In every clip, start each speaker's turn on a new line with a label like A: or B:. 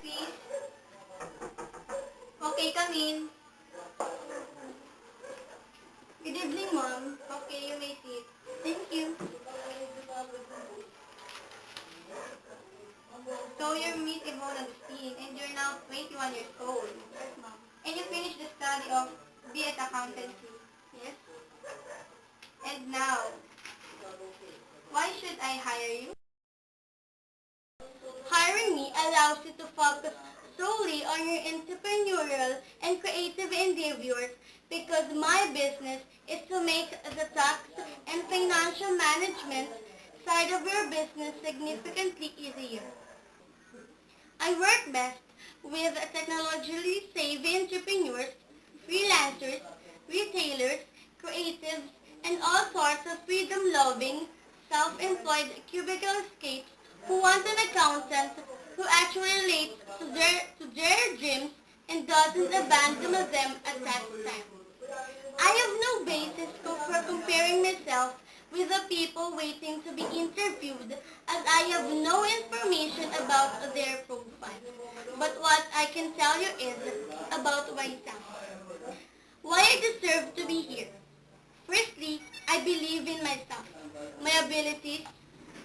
A: please. Okay, come in. Good evening, Mom. Okay, you may sit. Thank you. So you're Miss Yvonne Agustin, and you're now 21 years old. Yes, Mom. And you finished the study of BS Accountancy. Yes. And now, why should I hire you? Hiring me allows you to focus solely on your entrepreneurial and creative endeavors because my business is to make the tax and financial management side of your business significantly easier. I work best with technologically savvy entrepreneurs, freelancers, retailers, creatives, and all sorts of freedom-loving, self-employed cubicle escapes who want an accountant who actually relates to their dreams and doesn't abandon them at that time. I have no basis for comparing myself with the people waiting to be interviewed as I have no information about their profile. But what I can tell you is about myself. Why I deserve to be here. Firstly, I believe in myself, my abilities,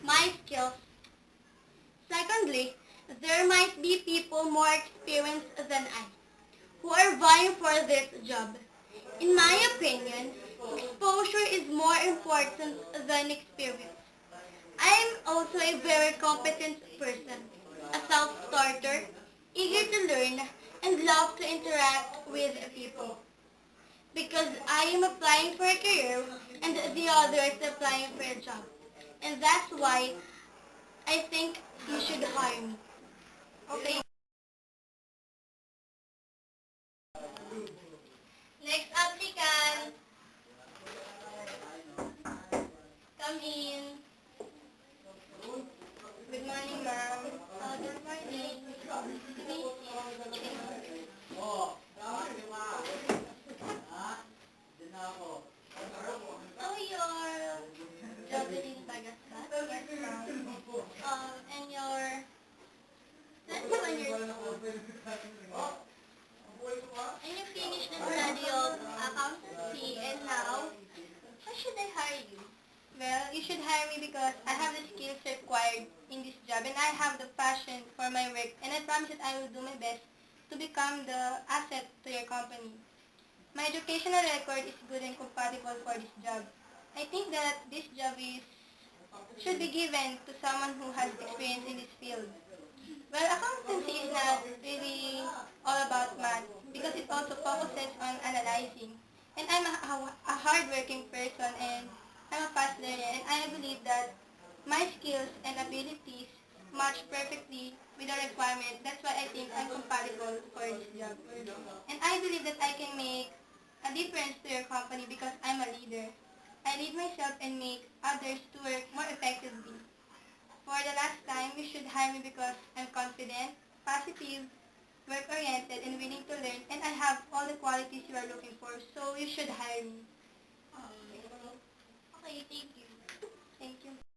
A: my skills. Secondly, there might be people more experienced than I who are vying for this job. In my opinion, exposure is more important than experience. I am also a very competent person, a self-starter, eager to learn, and love to interact with people. Because I am applying for a career and the other is applying for a job. And that's why I think you should hire me. Okay. Next applicant, come in. Good morning, ma'am. Good morning. Oh, you're Jocelyn Bagasat? Yes, ma'am. And you're 21 years old. And you finished the study of accountancy, and now, why should I hire you? Well, you should hire me because I have the skills required in this job and I have the passion for my work and I promise that I will do my best to become the asset to your company. My educational record is good and compatible for this job. I think that this job should be given to someone who has experience in this field. Well, accountancy is not really all about math because it also focuses on analyzing. And I'm a hardworking person and I'm a fast learner and I believe that my skills and abilities match perfectly with the requirement. That's why I think I'm compatible for this job. And I believe that I can make a difference to your company because I'm a leader. I lead myself and make others to work more effectively. For the last time, you should hire me because I'm confident, positive, work-oriented, and willing to learn, and I have all the qualities you are looking for, so you should hire me. Okay, thank you. Thank you.